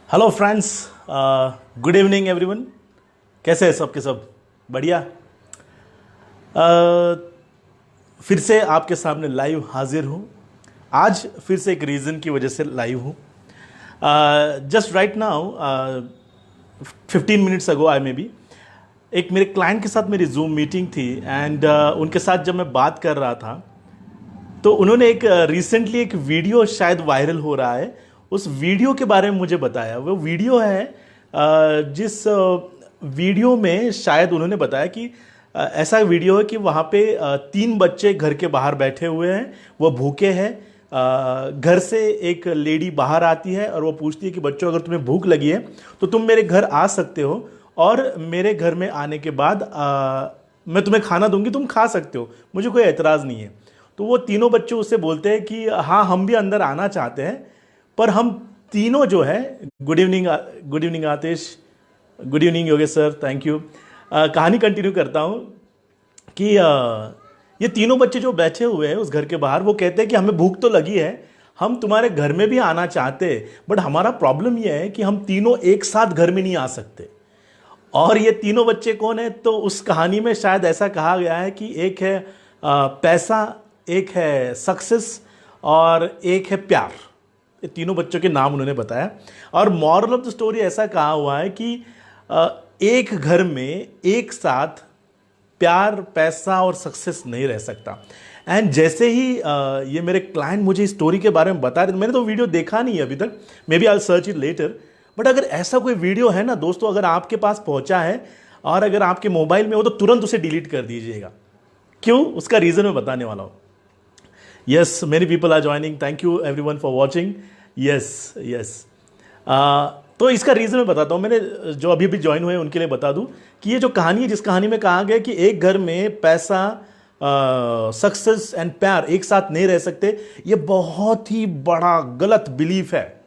Hello friends, good evening everyone. कैसे हैं सबके सब? बढ़िया। फिर से आपके सामने लाइव हाजिर हूँ। आज फिर से एक रीज़न की वजह से लाइव हूँ। Just right now 15 minutes ago I may be एक मेरे क्लाइंट के साथ मेरी जूम मीटिंग थी एंड उनके साथ जब मैं बात कर रहा था तो उन्होंने एक रिसेंटली एक वीडियो शायद वायरल हो रहा है, उस वीडियो के बारे में मुझे बताया। वो वीडियो है जिस वीडियो में शायद उन्होंने बताया कि ऐसा वीडियो है कि वहाँ पे 3 बच्चे घर के बाहर बैठे हुए हैं, वो भूखे हैं। घर से एक लेडी बाहर आती है और वो पूछती है कि बच्चों, अगर तुम्हें भूख लगी है तो तुम मेरे घर आ सकते हो और मेरे घर में आने के बाद मैं तुम्हें खाना दूंगी, तुम खा सकते हो, मुझे कोई एतराज़ नहीं है। तो वो तीनों बच्चे उससे बोलते हैं कि हाँ, हम भी अंदर आना चाहते हैं, पर हम तीनों जो है, good evening, good evening Atish, good evening Yogesh sir, thank you. कहानी कंटिन्यू करता हूँ कि ये तीनों बच्चे जो बैठे हुए हैं उस घर के बाहर, वो कहते हैं कि हमें भूख तो लगी है, हम तुम्हारे घर में भी आना चाहते हैं, बट हमारा प्रॉब्लम यह है कि हम तीनों एक साथ घर में नहीं आ सकते। और ये तीनों बच्चे कौन है? तो उस कहानी में शायद ऐसा कहा गया है कि एक है पैसा, एक है सक्सेस और एक है प्यार। ये तीनों बच्चों के नाम उन्होंने बताया। और मॉरल ऑफ द स्टोरी ऐसा कहा हुआ है कि एक घर में एक साथ प्यार, पैसा और सक्सेस नहीं रह सकता। एंड जैसे ही ये मेरे क्लाइंट मुझे इस स्टोरी के बारे में बता रहे थे, मैंने तो वीडियो देखा नहीं है अभी तक, maybe I search it later, but अगर ऐसा कोई वीडियो है ना दोस्तों, अगर आपके पास पहुंचा है और अगर आपके मोबाइल में हो तो तुरंत उसे डिलीट कर दीजिएगा। क्यों? उसका रीज़न मैं बताने वाला हूँ। Yes, many people are joining, thank you everyone for watching. Yes yes. तो इसका रीज़न मैं बताता हूँ। मैंने जो अभी भी ज्वाइन हुए हैं उनके लिए बता दूँ कि ये जो कहानी है, जिस कहानी में कहा गया कि एक घर में पैसा, सक्सेस एंड प्यार एक साथ नहीं रह सकते, ये बहुत ही बड़ा गलत बिलीफ है।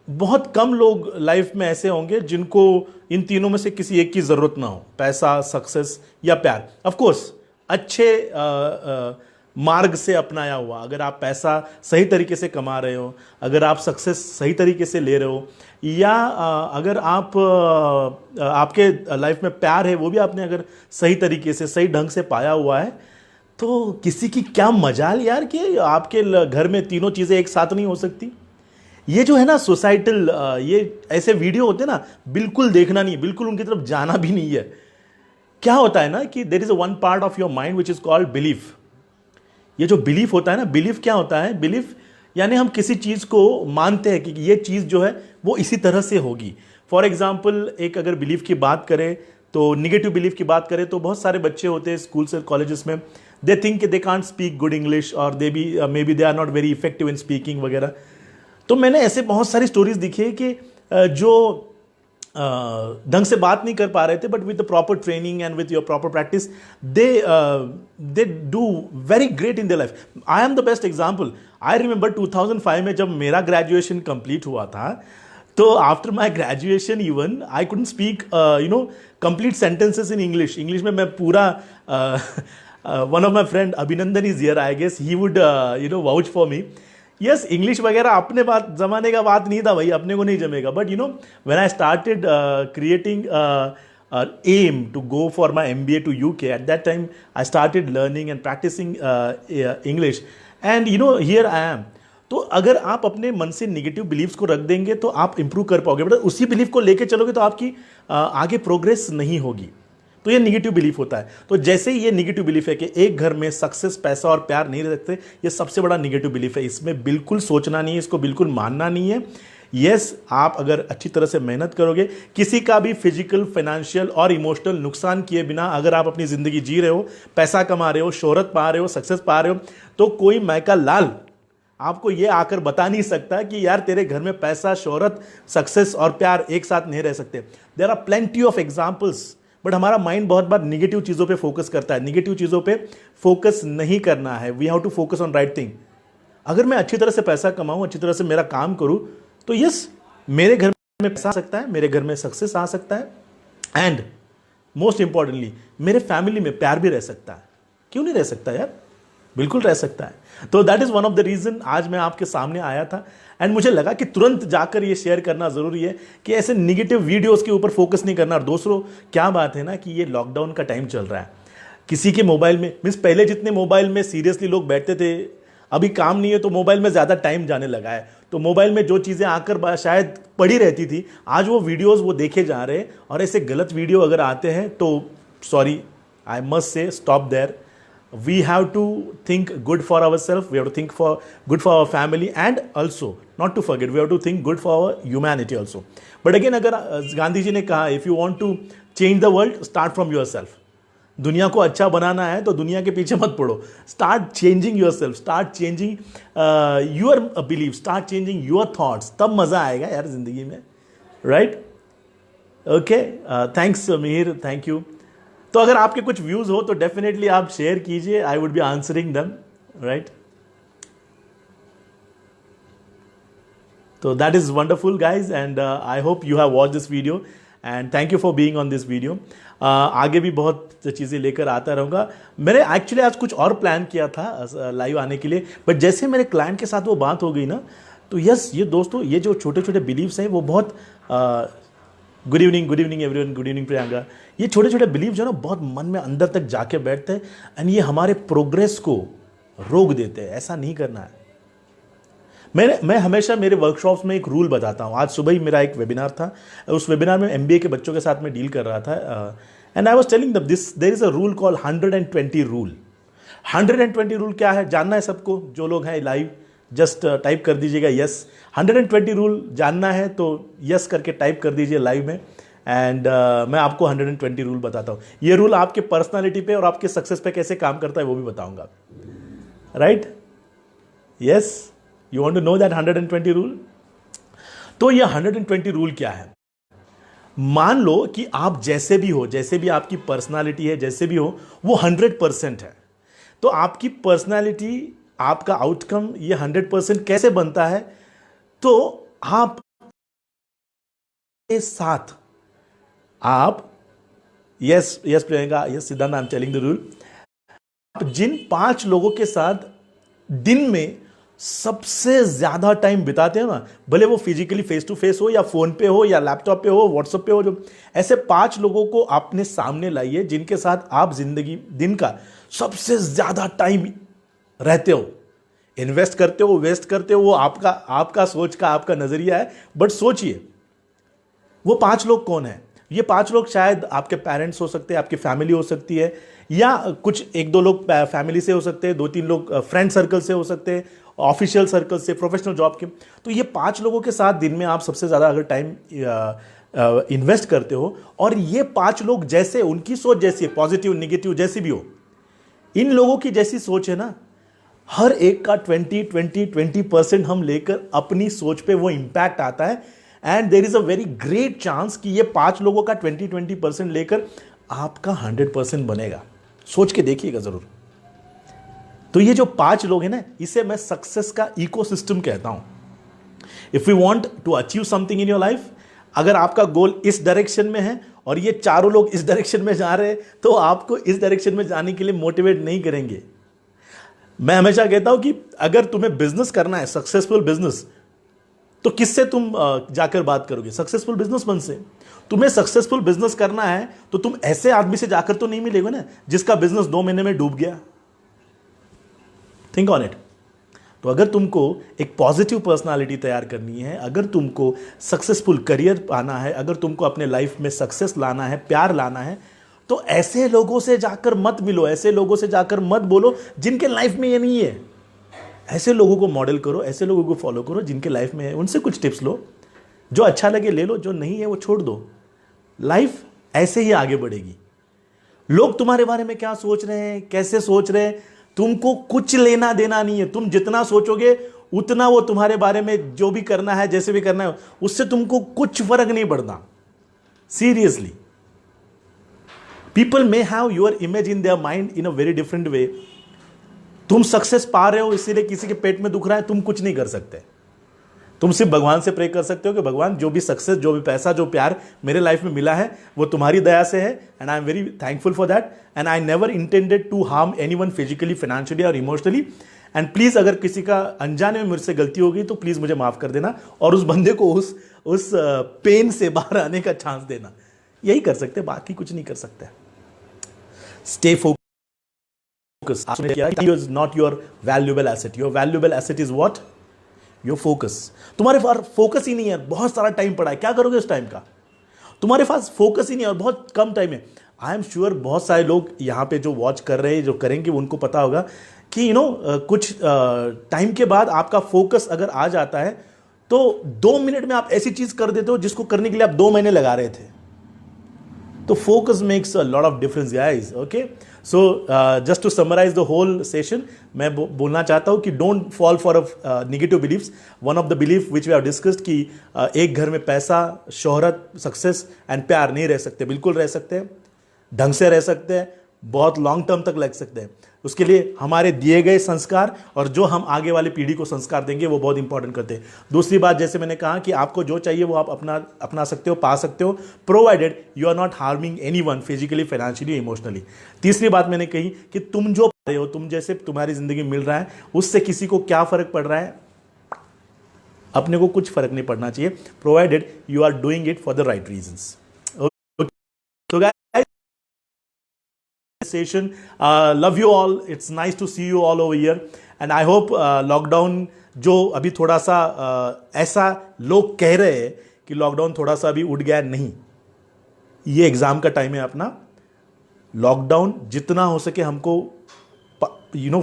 बहुत कम लोग लाइफ में ऐसे होंगे जिनको इन तीनों में से किसी एक की ज़रूरत ना हो, पैसा, सक्सेस या प्यार। ऑफ कोर्स अच्छे मार्ग से अपनाया हुआ, अगर आप पैसा सही तरीके से कमा रहे हो, अगर आप सक्सेस सही तरीके से ले रहे हो, या अगर आप आपके लाइफ में प्यार है वो भी आपने अगर सही तरीके से, सही ढंग से पाया हुआ है, तो किसी की क्या मजाल यार कि आपके घर में तीनों चीज़ें एक साथ नहीं हो सकती। ये जो है ना सोसाइटल, ये ऐसे वीडियो होते हैं ना, बिल्कुल देखना नहीं, बिल्कुल उनकी तरफ जाना भी नहीं है। क्या होता है ना कि there is a one part of your mind which is called belief. ये जो बिलीफ होता है ना, बिलीफ क्या होता है? बिलीफ यानी हम किसी चीज़ को मानते हैं कि ये चीज़ जो है वो इसी तरह से होगी। फॉर एग्जाम्पल, एक अगर बिलीफ की बात करें तो निगेटिव बिलीफ की बात करें तो बहुत सारे बच्चे होते हैं स्कूल से कॉलेजेस में, they think they can't speak good English और they be maybe they are not very effective in speaking वगैरह। तो मैंने ऐसे बहुत सारी स्टोरीज दिखी है कि जो ढंग से बात नहीं कर पा रहे थे, but with the proper training and with your proper practice they do very great in their life. I am the best example. I remember 2005 में जब मेरा ग्रेजुएशन कंप्लीट हुआ था, तो after my graduation even I couldn't speak complete sentences in English. English में मैं पूरा one of my friend Abhinandan is here, I guess he would vouch for me. Yes, English वगैरह अपने बात जमाने का बात नहीं था भाई, अपने को नहीं जमेगा। But when I started creating aim to go for my MBA to UK, at that time I started learning and practicing English, and here I am. तो अगर आप अपने मन से निगेटिव बिलीव्स को रख देंगे तो आप इंप्रूव कर पाओगे, बट उसी बिलीफ को लेके चलोगे तो आपकी आगे प्रोग्रेस नहीं होगी। तो ये निगेटिव बिलीफ होता है। तो जैसे ही ये निगेटिव बिलीफ है कि एक घर में सक्सेस, पैसा और प्यार नहीं रह सकते, ये सबसे बड़ा निगेटिव बिलीफ है। इसमें बिल्कुल सोचना नहीं है, इसको बिल्कुल मानना नहीं है। यस, आप अगर अच्छी तरह से मेहनत करोगे, किसी का भी फिजिकल, फाइनेंशियल और इमोशनल नुकसान किए बिना अगर आप अपनी जिंदगी जी रहे हो, पैसा कमा रहे हो, शोहरत पा रहे हो, सक्सेस पा रहे हो, तो कोई मैका लाल आपको ये आकर बता नहीं सकता कि यार तेरे घर में पैसा, शोहरत, सक्सेस और प्यार एक साथ नहीं रह सकते। There are plenty of examples, but हमारा माइंड बहुत बार निगेटिव चीज़ों पे फोकस करता है। निगेटिव चीज़ों पे फोकस नहीं करना है। We have to focus on right thing. अगर मैं अच्छी तरह से पैसा कमाऊं, अच्छी तरह से मेरा काम करूं, तो यस, मेरे घर में पैसा आ सकता है, मेरे घर में सक्सेस आ सकता है, एंड मोस्ट इंपॉर्टेंटली मेरे फैमिली में प्यार भी रह सकता है। क्यों नहीं रह सकता यार? बिल्कुल रह सकता है। तो that is one of the reason आज मैं आपके सामने आया था, एंड मुझे लगा कि तुरंत जाकर ये शेयर करना जरूरी है कि ऐसे निगेटिव वीडियोस के ऊपर फोकस नहीं करना। और दूसरों, क्या बात है ना कि ये लॉकडाउन का टाइम चल रहा है, किसी के मोबाइल में मीन्स पहले जितने मोबाइल में सीरियसली लोग बैठते थे, अभी काम नहीं है तो मोबाइल में ज़्यादा टाइम जाने लगा है। तो मोबाइल में जो चीज़ें आकर शायद पड़ी रहती थी, आज वो वीडियोस वो देखे जा रहे हैं। और ऐसे गलत वीडियो अगर आते हैं तो sorry, I must say stop there. We have to think good for our self, we have to think for good for our family, and also not to forget we have to think good for our humanity also. But again, अगर गांधी जी ने कहा if you want to change the world, start from your self. दुनिया को अच्छा बनाना है तो दुनिया के पीछे मत पड़ो, start changing your self, start changing your believe, start changing your thoughts, तब मजा आएगा यार जिंदगी में, right? Okay, thanks Mihir, thank you. तो अगर आपके कुछ व्यूज हो तो डेफिनेटली आप शेयर कीजिए, I would be answering them, right? तो that is wonderful guys, and I hope you have watch this video, and thank you for being on this video. आगे भी बहुत चीज़ें लेकर आता रहूँगा। मैंने एक्चुअली आज कुछ और प्लान किया था लाइव आने के लिए, बट जैसे मेरे क्लाइंट के साथ वो बात हो गई ना, तो यस, ये दोस्तों, ये जो छोटे छोटे बिलीव्स हैं वो बहुत good evening everyone, good evening Priyanka. ये छोटे छोटे बिलीव जो है ना, बहुत मन में अंदर तक जाके बैठते हैं, एंड ये हमारे प्रोग्रेस को रोक देते हैं। ऐसा नहीं करना है। मैं हमेशा मेरे वर्कशॉप्स में एक रूल बताता हूँ। आज सुबह ही मेरा एक वेबिनार था, उस वेबिनार में MBA के बच्चों के साथ मैं डील कर रहा था, and I was telling this, there is a rule call 120 rule. 120 rule क्या है जानना है सबको? जो लोग हैं लाइव जस्ट टाइप कर दीजिएगा यस। 120 रूल जानना है तो यस करके टाइप कर दीजिए लाइव में, एंड मैं आपको 120 रूल बताता हूँ। ये रूल आपके पर्सनालिटी पे और आपके सक्सेस पे कैसे काम करता है वो भी बताऊंगा, right? Yes, you want to know that 120 rule? तो ये 120 रूल क्या है? मान लो कि आप जैसे भी हो, जैसे भी आपकी पर्सनालिटी है, जैसे भी हो, वो 100% है। तो आपकी पर्सनालिटी, आपका आउटकम ये 100% कैसे बनता है? तो आप के साथ आप यस प्रियंका, यस सिद्धांत, I am telling the rule. आप जिन 5 लोगों के साथ दिन में सबसे ज्यादा टाइम बिताते हो ना, भले वो फिजिकली फेस टू फेस हो या फोन पे हो या लैपटॉप पे हो, व्हाट्सएप पे हो, जो ऐसे 5 लोगों को अपने सामने लाइए जिनके साथ आप जिंदगी दिन का सबसे ज्यादा टाइम रहते हो, इन्वेस्ट करते हो, वेस्ट करते हो, वो आपका सोच का, आपका नजरिया है। बट सोचिए वो 5 लोग कौन है? ये 5 लोग शायद आपके पेरेंट्स हो सकते हैं, आपकी फैमिली हो सकती है, या कुछ 1-2 लोग फैमिली से हो सकते हैं, 2-3 लोग फ्रेंड सर्कल से हो सकते हैं, ऑफिशियल सर्कल से, प्रोफेशनल जॉब के। तो ये 5 लोगों के साथ दिन में आप सबसे ज़्यादा अगर टाइम इन्वेस्ट करते हो, और ये 5 लोग जैसे, उनकी सोच जैसी है, पॉजिटिव निगेटिव जैसी भी हो, इन लोगों की जैसी सोच है ना, हर एक का 20% हम लेकर अपनी सोच पे वो इंपैक्ट आता है, and there is a very great chance कि ये 5 लोगों का 20% लेकर आपका 100% बनेगा। सोच के देखिएगा जरूर। तो ये जो 5 लोग हैं ना, इसे मैं सक्सेस का इकोसिस्टम कहता हूं। If you want to achieve something in your life, अगर आपका गोल इस डायरेक्शन में है और ये चारों लोग इस डायरेक्शन में जा रहे हैं, तो आपको इस डायरेक्शन में जाने के लिए मोटिवेट नहीं करेंगे। मैं हमेशा कहता हूं कि अगर तुम्हें बिजनेस करना है, सक्सेसफुल बिजनेस, तो किससे तुम जाकर बात करोगे? सक्सेसफुल बिजनेसमैन से। तुम्हें सक्सेसफुल बिजनेस करना है तो तुम ऐसे आदमी से जाकर तो नहीं मिलेगे ना जिसका बिजनेस 2 महीने में डूब गया। Think on it. तो अगर तुमको एक पॉजिटिव पर्सनालिटी तैयार करनी है, अगर तुमको सक्सेसफुल करियर पाना है, अगर तुमको अपने लाइफ में सक्सेस लाना है, प्यार लाना है, तो ऐसे लोगों से जाकर मत मिलो, ऐसे लोगों से जाकर मत बोलो जिनके लाइफ में ये नहीं है। ऐसे लोगों को मॉडल करो, ऐसे लोगों को फॉलो करो जिनके लाइफ में है, उनसे कुछ टिप्स लो, जो अच्छा लगे ले लो, जो नहीं है वो छोड़ दो। लाइफ ऐसे ही आगे बढ़ेगी। लोग तुम्हारे बारे में क्या सोच रहे हैं, कैसे सोच रहे हैं, तुमको कुछ लेना देना नहीं है। तुम जितना सोचोगे उतना वो तुम्हारे बारे में जो भी करना है, जैसे भी करना है, उससे तुमको कुछ फर्क नहीं पड़ता। Seriously, people may have your image in their mind in a very different way. तुम सक्सेस पा रहे हो इसीलिए किसी के पेट में दुख रहा है, तुम कुछ नहीं कर सकते। तुम सिर्फ भगवान से प्रे कर सकते हो कि भगवान जो भी सक्सेस, जो भी पैसा, जो प्यार मेरे लाइफ में मिला है वो तुम्हारी दया से है, and I am very thankful for that, and I never intended to harm anyone physically, financially और इमोशनली, एंड प्लीज अगर किसी का अनजाने में मुझसे गलती हो गई तो प्लीज मुझे माफ कर देना और उस बंदे को उस पेन से बाहर आने का चांस देना। यही कर सकते, बाकी कुछ नहीं कर सकते। Stay focus. आपने किया is not your valuable asset, your valuable asset is what? Your focus. तुम्हारे पास फोकस ही नहीं है, बहुत सारा टाइम पड़ा है, क्या करोगे उस टाइम का? तुम्हारे पास फोकस ही नहीं है और बहुत कम टाइम है। आई एम श्योर बहुत सारे लोग यहाँ पे जो वॉच कर रहे हैं, जो करेंगे, उनको पता होगा कि कुछ टाइम के बाद आपका फोकस अगर आ जाता है तो 2 मिनट में आप ऐसी चीज कर देते हो जिसको करने के लिए आप 2 महीने लगा रहे थे। तो focus makes a lot of difference guys. Okay, so just to summarise the whole session, मैं बोलना चाहता हूं कि don't fall for negative beliefs. One of the belief which we have discussed कि एक घर में पैसा, शोहरत, सक्सेस एंड प्यार नहीं रह सकते। बिल्कुल रह सकते हैं, ढंग से रह सकते हैं, बहुत लॉन्ग टर्म तक लग सकते हैं। उसके लिए हमारे दिए गए संस्कार और जो हम आगे वाली पीढ़ी को संस्कार देंगे वो बहुत इंपॉर्टेंट करते हैं। दूसरी बात, जैसे मैंने कहा कि आपको जो चाहिए वो आप अपना सकते हो, पा सकते हो, provided you are not harming anyone physically, financially, emotionally. तीसरी बात मैंने कही कि तुम जो पा रहे हो, तुम जैसे तुम्हारी जिंदगी मिल रहा है, उससे किसी को क्या फर्क पड़ रहा है? अपने को कुछ फर्क नहीं पड़ना चाहिए, provided you are doing it for the right reasons. So guys, session, love you all, it's nice to see you all over here, and I hope lockdown जो अभी थोड़ा सा ऐसा लोग कह रहे हैं कि लॉकडाउन थोड़ा सा अभी उठ गया, नहीं, ये एग्जाम का टाइम है अपना। लॉकडाउन जितना हो सके हमको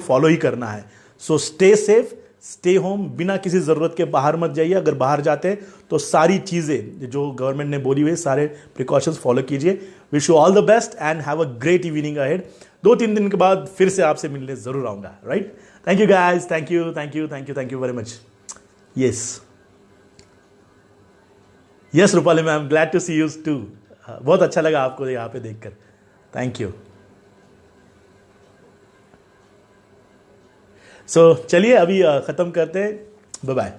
फॉलो ही करना है। So stay safe, stay home, बिना किसी ज़रूरत के बाहर मत जाइए। अगर बाहर जाते हैं तो सारी चीज़ें जो गवर्नमेंट ने बोली हुई, सारे प्रिकॉशंस फॉलो कीजिए। Wish you all the best and have a great evening ahead. 2-3 दिन के बाद फिर से आपसे मिलने ज़रूर आऊँगा, right? Thank you guys, thank you, thank you, thank you, thank you very much. Yes yes Rupali ma'am, glad to see you too. बहुत अच्छा लगा आपको यहाँ पे देखकर, थैंक यू। सो चलिए अभी ख़त्म करते हैं, बाय बाय।